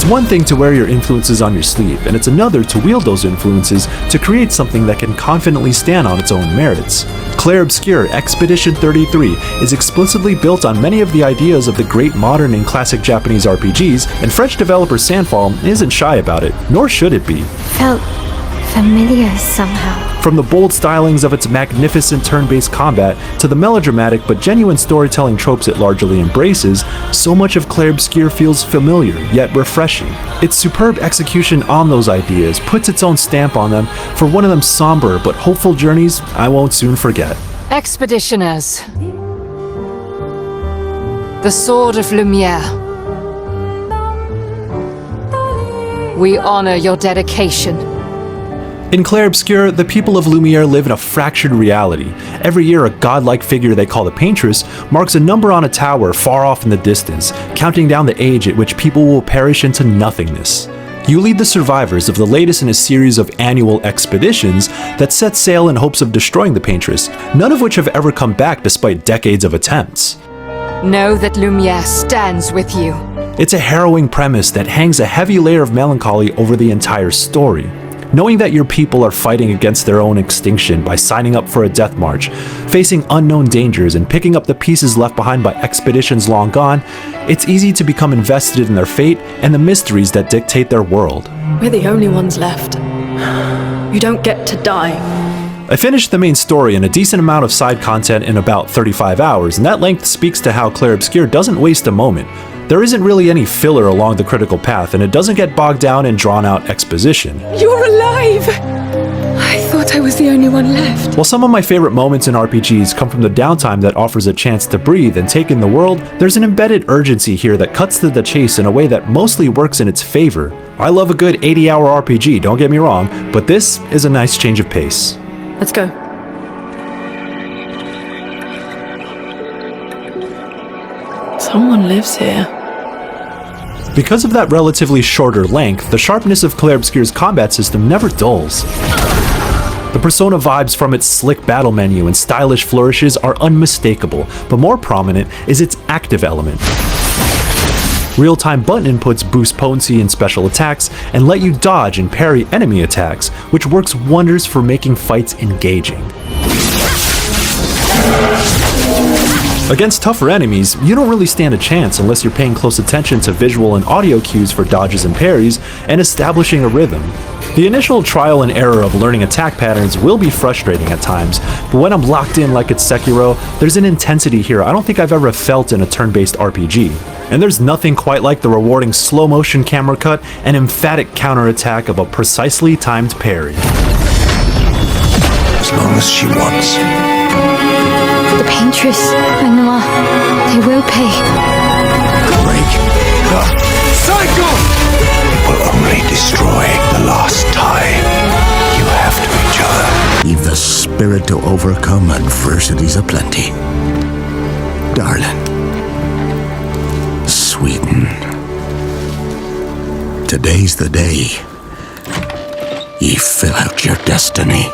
one thing to wear your influences on your sleeve, and it's another to wield those influences to create something that can confidently stand on its own merits. Clair Obscur Expedition 33 is explicitly built on many of the ideas of the great modern and classic Japanese RPGs, and French developer Sandfall isn't shy about it, nor should it be. Felt familiar somehow. From the bold stylings of its magnificent turn-based combat to the melodramatic but genuine storytelling tropes it largely embraces, so much of Clair Obscur feels familiar yet refreshing. Its superb execution on those ideas puts its own stamp on them for one of them somber but hopeful journeys I won't soon forget. Expeditioners. The Sword of Lumiere. We honor your dedication. In Clair Obscur, the people of Lumiere live in a fractured reality. Every year, a godlike figure they call the Paintress marks a number on a tower far off in the distance, counting down the age at which people will perish into nothingness. You lead the survivors of the latest in a series of annual expeditions that set sail in hopes of destroying the Paintress, none of which have ever come back despite decades of attempts. Know that Lumiere stands with you. It's a harrowing premise that hangs a heavy layer of melancholy over the entire story. Knowing that your people are fighting against their own extinction by signing up for a death march, facing unknown dangers and picking up the pieces left behind by expeditions long gone, it's easy to become invested in their fate and the mysteries that dictate their world. We're the only ones left. You don't get to die. I finished the main story and a decent amount of side content in about 35 hours, and that length speaks to how Clair Obscur doesn't waste a moment. There isn't really any filler along the critical path, and it doesn't get bogged down in drawn-out exposition. You're alive! I thought I was the only one left. While some of my favorite moments in RPGs come from the downtime that offers a chance to breathe and take in the world, there's an embedded urgency here that cuts to the chase in a way that mostly works in its favor. I love a good 80-hour RPG, don't get me wrong, but this is a nice change of pace. Let's go. Someone lives here. Because of that relatively shorter length, the sharpness of Clair Obscur's combat system never dulls. The Persona vibes from its slick battle menu and stylish flourishes are unmistakable, but more prominent is its active element. Real-time button inputs boost potency in special attacks and let you dodge and parry enemy attacks, which works wonders for making fights engaging. Against tougher enemies, you don't really stand a chance unless you're paying close attention to visual and audio cues for dodges and parries and establishing a rhythm. The initial trial and error of learning attack patterns will be frustrating at times, but when I'm locked in like it's Sekiro, there's an intensity here I don't think I've ever felt in a turn-based RPG. And there's nothing quite like the rewarding slow-motion camera cut and emphatic counterattack of a precisely timed parry. As long as she wants. The Paintress, Anuma, they will pay. Break the cycle! It will only destroy the last tie you have to each other. Leave the spirit to overcome adversities aplenty. Darling. Sweden. Today's the day ye fill out your destiny.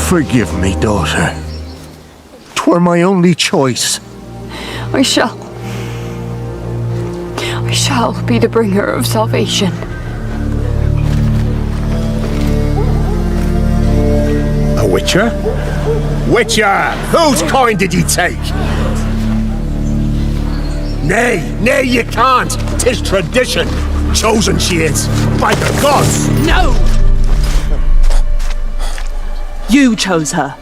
Forgive me, daughter. 'Twere my only choice. I shall be the bringer of salvation. A witcher? Witcher! Whose coin did ye take? Nay, you can't! 'Tis tradition! Chosen she is, by the gods! No! You chose her.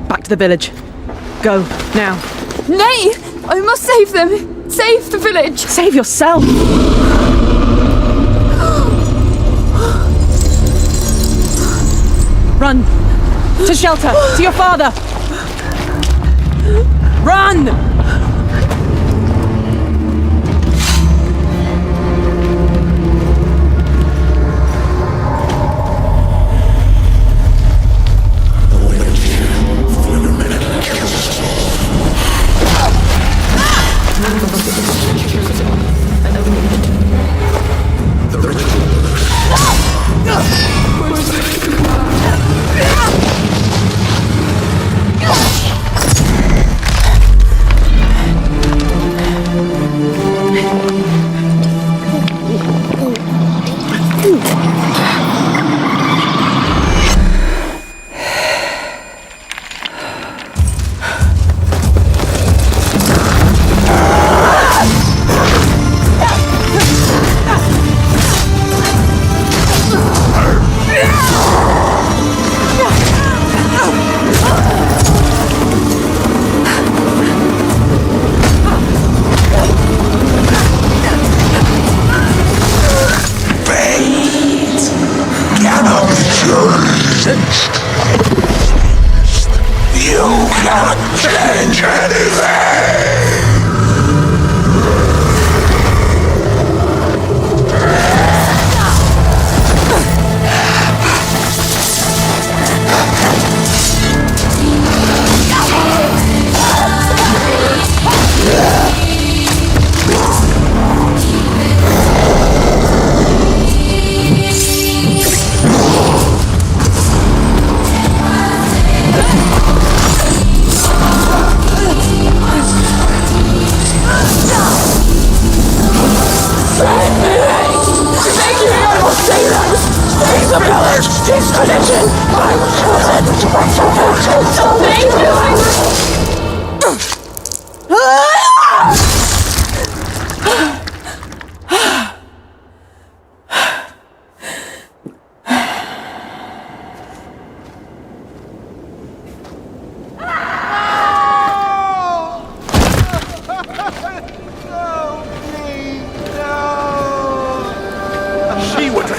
Back to the village. Go, now. Nay! I must save them! Save the village! Save yourself! Run! To shelter! To your father! Run!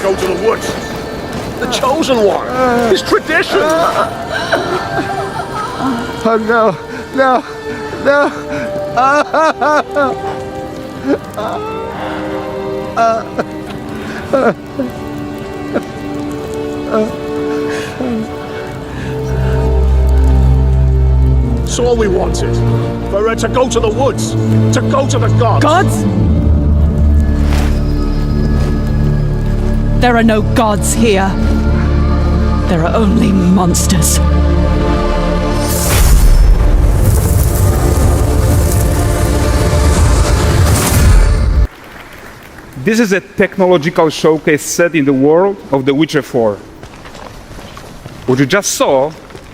Go to the woods. The chosen one. His tradition. Oh no, no, no. It's all we wanted. For her to go to the woods. To go to the gods. Gods? There are no gods here. There are only monsters. This is a technological showcase set in the world of The Witcher 4. What you just saw,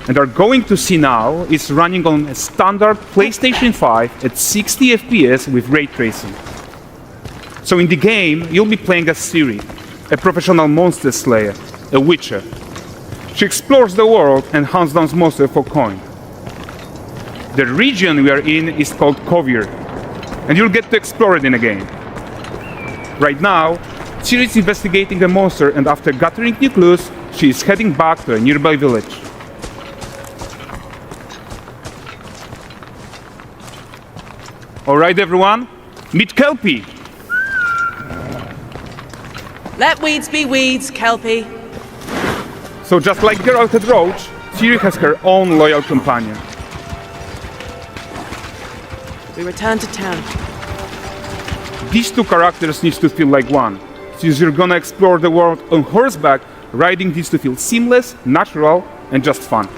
and are going to see now, is running on a standard PlayStation 5 at 60 FPS with ray tracing. So in the game, you'll be playing as Ciri, a professional monster slayer, a witcher. She explores the world and hunts down monsters for coin. The region we are in is called Kovir, and you'll get to explore it in a game. Right now, Ciri is investigating a monster, and after gathering new clues, she is heading back to a nearby village. Alright everyone, meet Kelpie! Let weeds be weeds, Kelpie. So just like Geralt had Roach, Ciri has her own loyal companion. We return to town. These two characters need to feel like one. Since you're gonna explore the world on horseback, riding needs to feel seamless, natural, and just fun.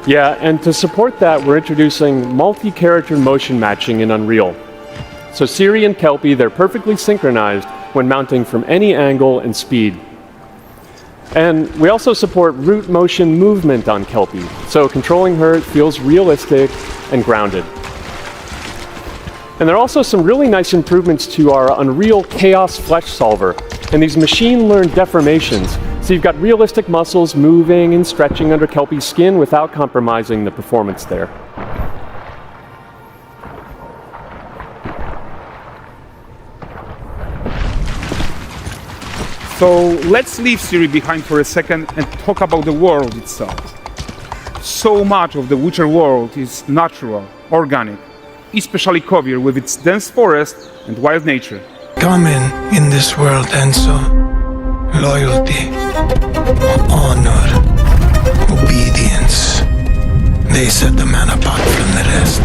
Yeah, and to support that, we're introducing multi-character motion matching in Unreal. So Ciri and Kelpie, they're perfectly synchronized when mounting from any angle and speed. And we also support root motion movement on Kelpie, so controlling her feels realistic and grounded. And there are also some really nice improvements to our Unreal Chaos Flesh Solver and these machine-learned deformations. So you've got realistic muscles moving and stretching under Kelpie's skin without compromising the performance there. So let's leave Siri behind for a second and talk about the world itself. So much of the Witcher world is natural, organic, especially Kovir with its dense forest and wild nature. Common in this world, Enzo. Loyalty, honor, obedience. They set the man apart from the rest.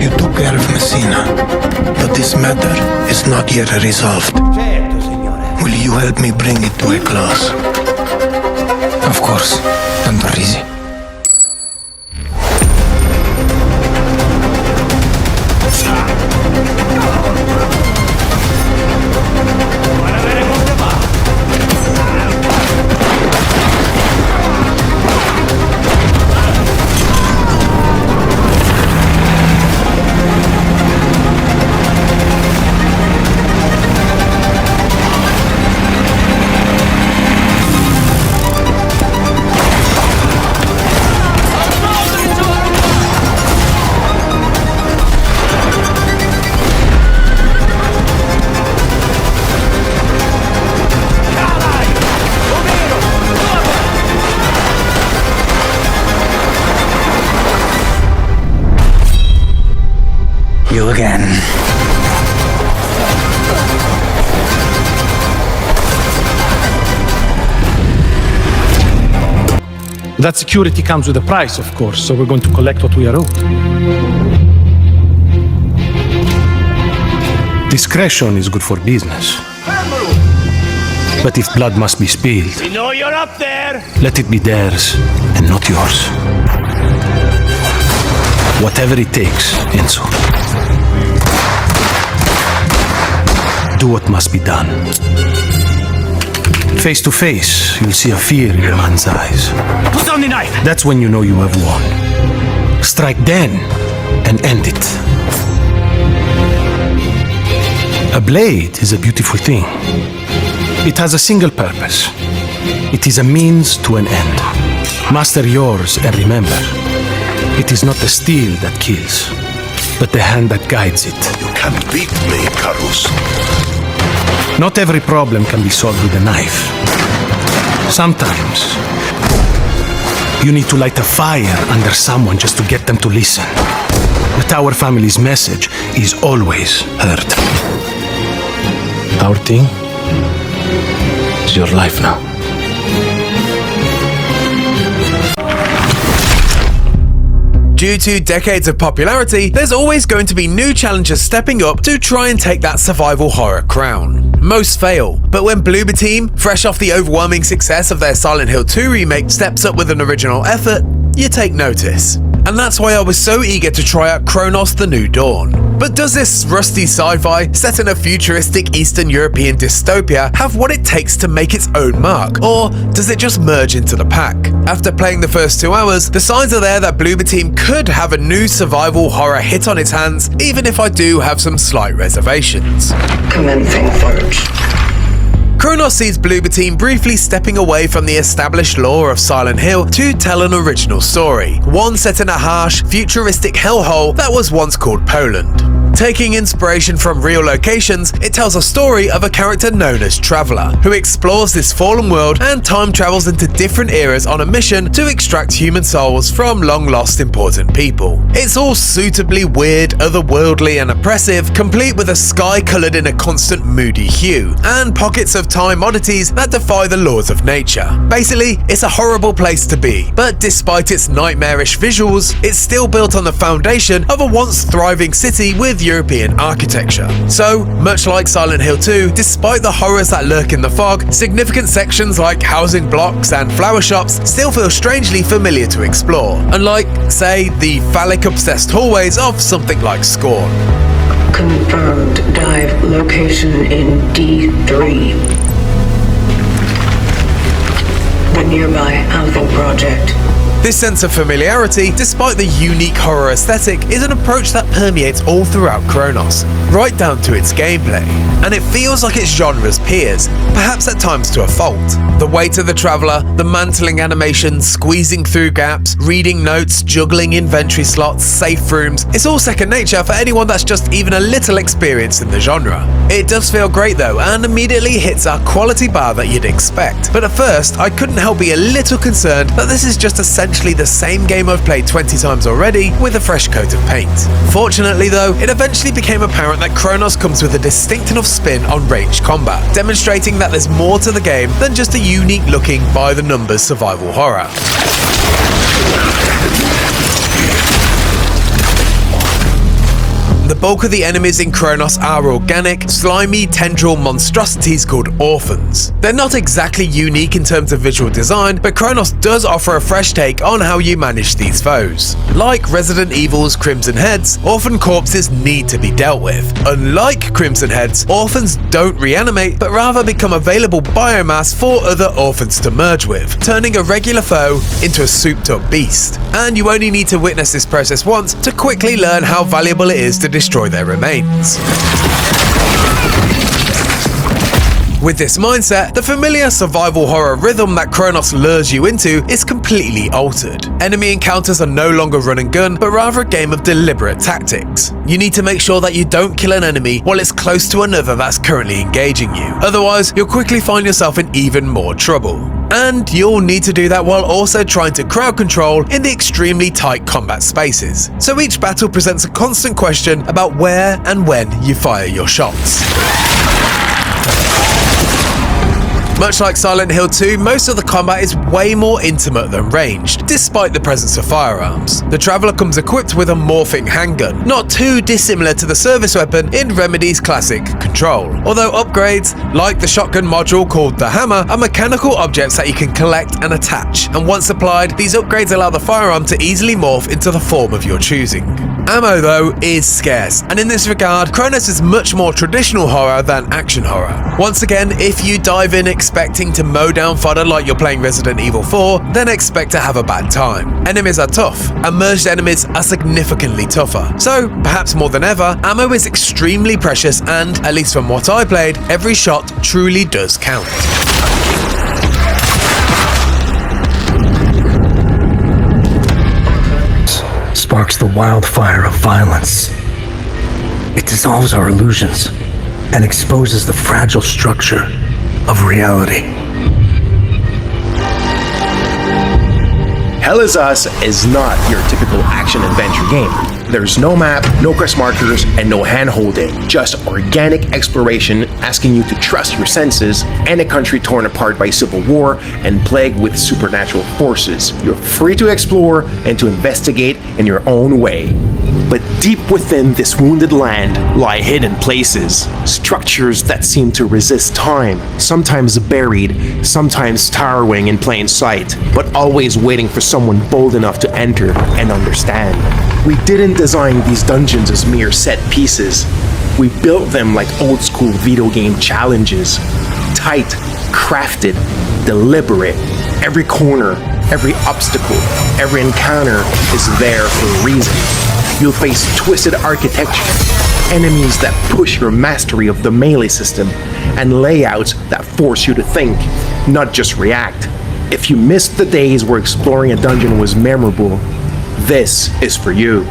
You took care of Messina, but this matter is not yet resolved. Will you help me bring it to a close? Of course, tanto risi. You again. That security comes with a price, of course, so we're going to collect what we are owed. Discretion is good for business. But if blood must be spilled, we know you're up there. Let it be theirs and not yours. Whatever it takes, Enzo. Do what must be done. Face to face, you'll see a fear in a man's eyes. Put down the knife! That's when you know you have won. Strike then, and end it. A blade is a beautiful thing. It has a single purpose. It is a means to an end. Master yours, and remember, it is not the steel that kills, but the hand that guides it. You can't beat me, Caruso. Not every problem can be solved with a knife. Sometimes, you need to light a fire under someone just to get them to listen. But our family's message is always heard. Our thing is your life now. Due to decades of popularity, there's always going to be new challengers stepping up to try and take that survival horror crown. Most fail, but when Bloober Team, fresh off the overwhelming success of their Silent Hill 2 remake, steps up with an original effort, you take notice. And that's why I was so eager to try out Cronos: The New Dawn. But does this rusty sci-fi, set in a futuristic Eastern European dystopia, have what it takes to make its own mark? Or does it just merge into the pack? After playing the first 2 hours, the signs are there that Bloober Team could have a new survival horror hit on its hands, even if I do have some slight reservations. Commencing search. Cronos sees Bloober Team briefly stepping away from the established lore of Silent Hill to tell an original story, one set in a harsh, futuristic hellhole that was once called Poland. Taking inspiration from real locations, it tells a story of a character known as Traveler, who explores this fallen world and time travels into different eras on a mission to extract human souls from long-lost important people. It's all suitably weird, otherworldly and oppressive, complete with a sky coloured in a constant moody hue, and pockets of time oddities that defy the laws of nature. Basically, it's a horrible place to be, but despite its nightmarish visuals, it's still built on the foundation of a once thriving city with European architecture. So, much like Silent Hill 2, despite the horrors that lurk in the fog, significant sections like housing blocks and flower shops still feel strangely familiar to explore, unlike, say, the phallic-obsessed hallways of something like Scorn. Confirmed dive location in D3. a nearby Alpha project. This sense of familiarity, despite the unique horror aesthetic, is an approach that permeates all throughout Cronos, right down to its gameplay. And it feels like its genre's peers, perhaps at times to a fault. The weight of the Traveller, the mantling animations, squeezing through gaps, reading notes, juggling inventory slots, safe rooms, it's all second nature for anyone that's just even a little experienced in the genre. It does feel great though, and immediately hits our quality bar that you'd expect. But at first, I couldn't help be a little concerned that this is just essentially the same game I've played 20 times already with a fresh coat of paint. Fortunately though, it eventually became apparent that Cronos comes with a distinct enough spin on ranged combat, demonstrating that there's more to the game than just a unique looking by-the-numbers survival horror. The bulk of the enemies in Cronos are organic, slimy tendril monstrosities called orphans. They're not exactly unique in terms of visual design, but Cronos does offer a fresh take on how you manage these foes. Like Resident Evil's Crimson Heads, orphan corpses need to be dealt with. Unlike Crimson Heads, orphans don't reanimate, but rather become available biomass for other orphans to merge with, turning a regular foe into a souped-up beast. And you only need to witness this process once to quickly learn how valuable it is to destroy their remains. With this mindset, the familiar survival horror rhythm that Cronos lures you into is completely altered. Enemy encounters are no longer run and gun, but rather a game of deliberate tactics. You need to make sure that you don't kill an enemy while it's close to another that's currently engaging you. Otherwise, you'll quickly find yourself in even more trouble. And you'll need to do that while also trying to crowd control in the extremely tight combat spaces. So each battle presents a constant question about where and when you fire your shots. Much like Silent Hill 2, most of the combat is way more intimate than ranged, despite the presence of firearms. The Traveller comes equipped with a morphing handgun, not too dissimilar to the service weapon in Remedy's classic Control. Although upgrades, like the shotgun module called the Hammer, are mechanical objects that you can collect and attach, and once applied, these upgrades allow the firearm to easily morph into the form of your choosing. Ammo, though, is scarce, and in this regard, Cronos is much more traditional horror than action horror. Once again, if you dive in expecting to mow down fodder like you're playing Resident Evil 4, then expect to have a bad time. Enemies are tough, and merged enemies are significantly tougher. So, perhaps more than ever, ammo is extremely precious and, at least from what I played, every shot truly does count. Sparks the wildfire of violence. It dissolves our illusions and exposes the fragile structure of reality. Hell Is Us is not your typical action-adventure game. There's no map, no quest markers, and no hand-holding. Just organic exploration asking you to trust your senses and a country torn apart by civil war and plagued with supernatural forces. You're free to explore and to investigate in your own way. But deep within this wounded land lie hidden places, structures that seem to resist time, sometimes buried, sometimes towering in plain sight, but always waiting for someone bold enough to enter and understand. We didn't design these dungeons as mere set pieces. We built them like old school video game challenges. Tight, crafted, deliberate. Every corner, every obstacle, every encounter is there for a reason. You'll face twisted architecture, enemies that push your mastery of the melee system, and layouts that force you to think, not just react. If you missed the days where exploring a dungeon was memorable, this is for you.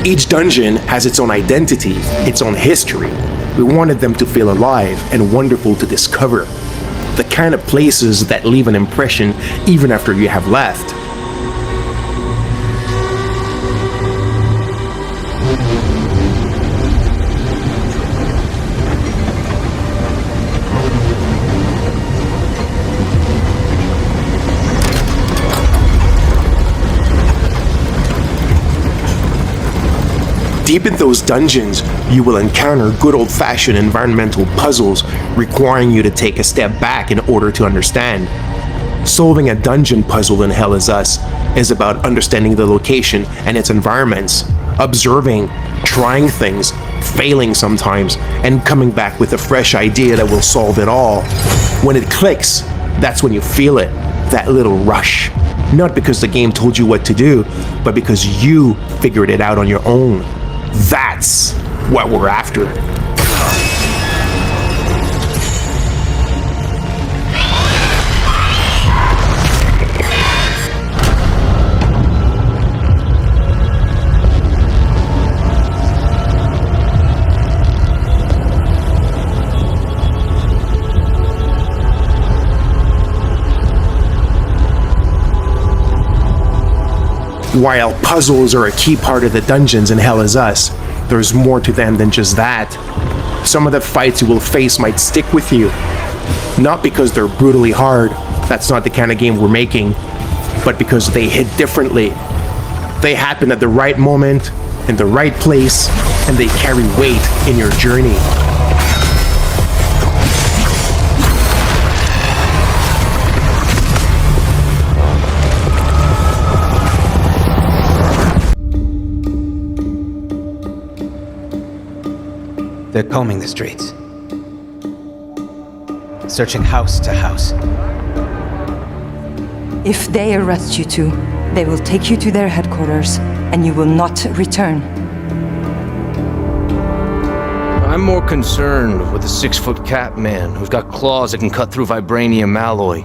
Each dungeon has its own identity, its own history. We wanted them to feel alive and wonderful to discover. The kind of places that leave an impression even after you have left. Deep in those dungeons, you will encounter good old-fashioned environmental puzzles requiring you to take a step back in order to understand. Solving a dungeon puzzle in Hell Is Us is about understanding the location and its environments, observing, trying things, failing sometimes, and coming back with a fresh idea that will solve it all. When it clicks, that's when you feel it, that little rush. Not because the game told you what to do, but because you figured it out on your own. That's what we're after. While puzzles are a key part of the dungeons in Hell Is Us, there's more to them than just that. Some of the fights you will face might stick with you. Not because they're brutally hard, that's not the kind of game we're making, but because they hit differently. They happen at the right moment, in the right place, and they carry weight in your journey. They're combing the streets. Searching house to house. If they arrest you two, they will take you to their headquarters, and you will not return. I'm more concerned with the 6-foot cat man who's got claws that can cut through vibranium alloy.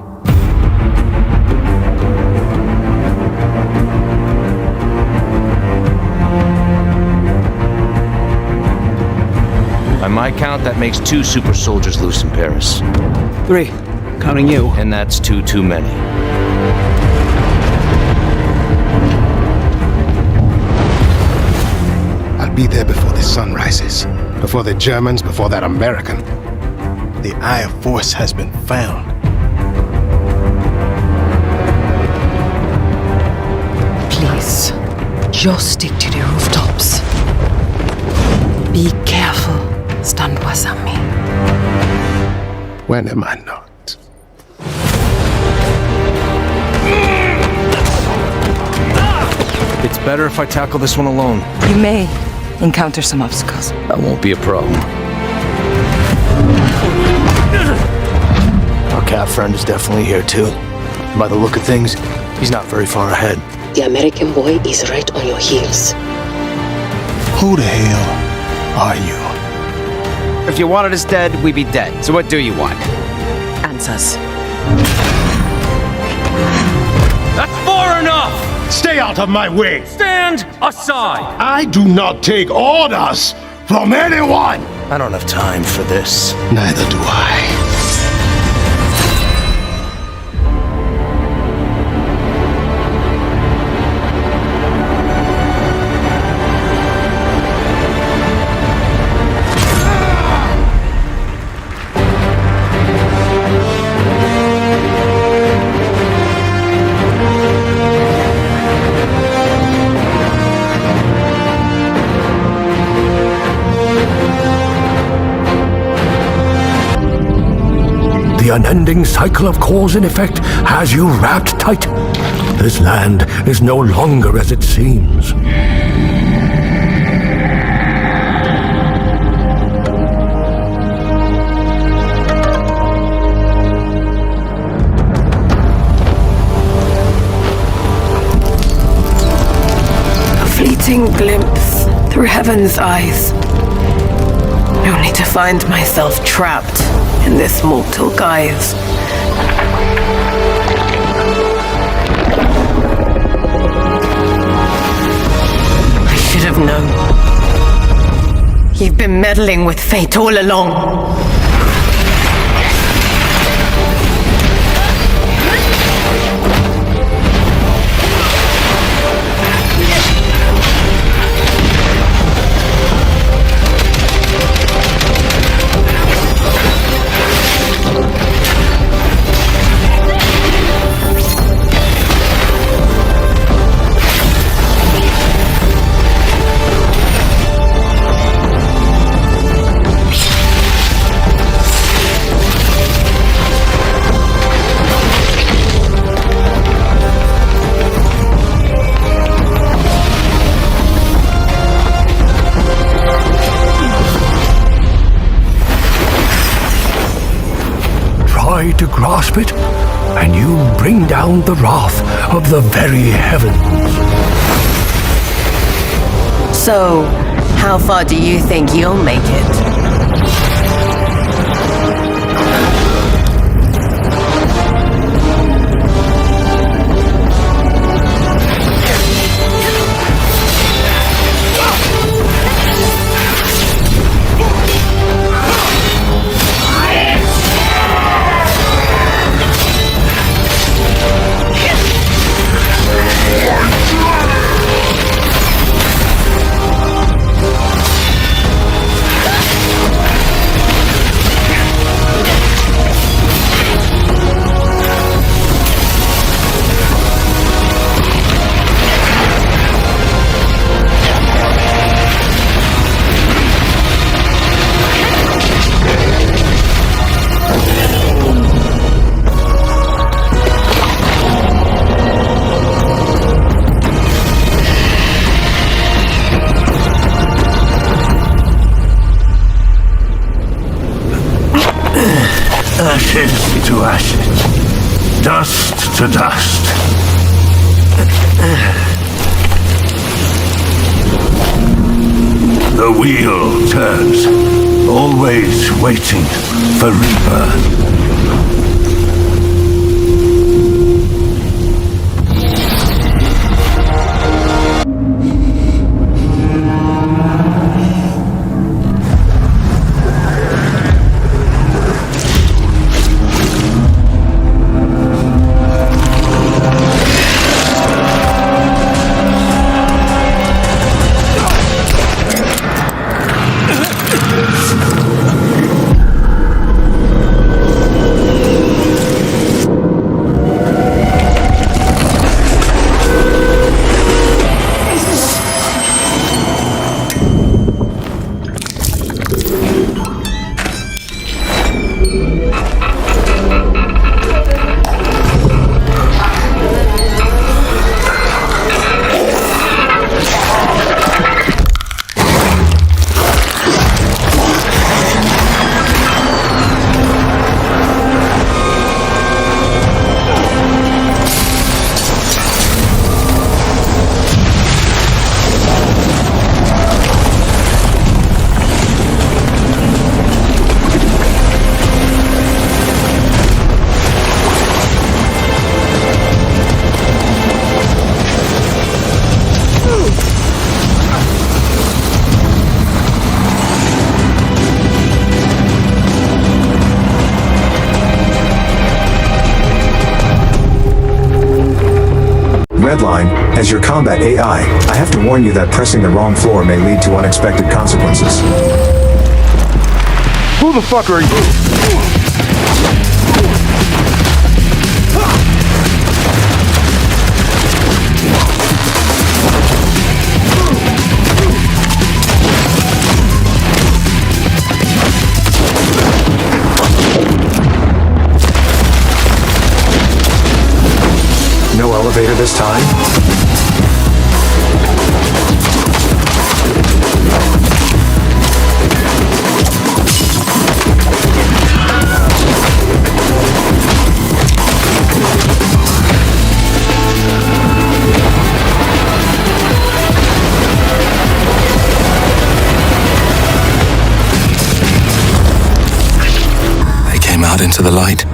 By my count, that makes 2 super soldiers loose in Paris. 3, counting you. And that's 2 too many. I'll be there before the sun rises. Before the Germans, before that American. The Eye of Force has been found. Please, just stick to the rooftops. Be careful, Standwasami. When am I not? It's better if I tackle this one alone. You may encounter some obstacles. That won't be a problem. Our cat friend is definitely here too. By the look of things, he's not very far ahead. The American boy is right on your heels. Who the hell are you? If you wanted us dead, we'd be dead. So what do you want? Answers. That's far enough! Stay out of my way! Stand aside! I do not take orders from anyone! I don't have time for this. Neither do I. The unending cycle of cause and effect has you wrapped tight. This land is no longer as it seems. A fleeting glimpse through heaven's eyes. Only to find myself trapped in this mortal guise. I should have known. You've been meddling with fate all along. to grasp it, and you bring down the wrath of the very heavens. So, how far do you think you'll make it? Ashes to ashes, dust to dust. The wheel turns, always waiting for rebirth. Redline, as your combat AI, I have to warn you that pressing the wrong floor may lead to unexpected consequences. Who the fuck are you? No elevator this time? They came out into the light.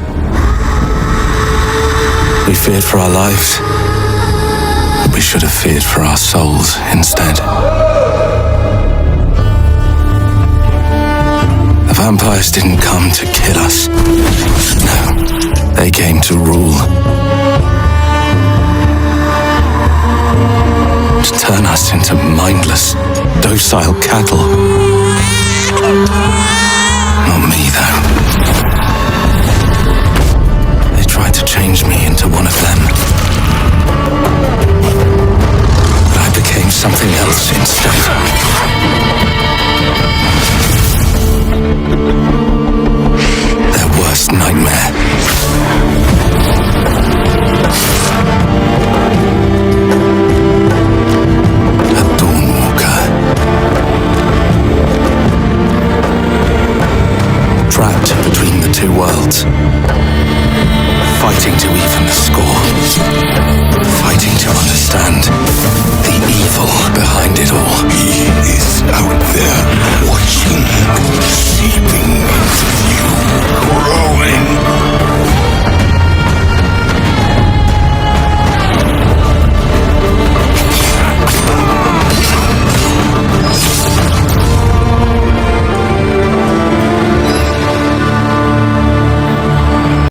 We feared for our lives. We should have feared for our souls instead. The vampires didn't come to kill us. No, they came to rule. To turn us into mindless, docile cattle. Not me, though. Tried to change me into one of them. But I became something else instead. Their worst nightmare.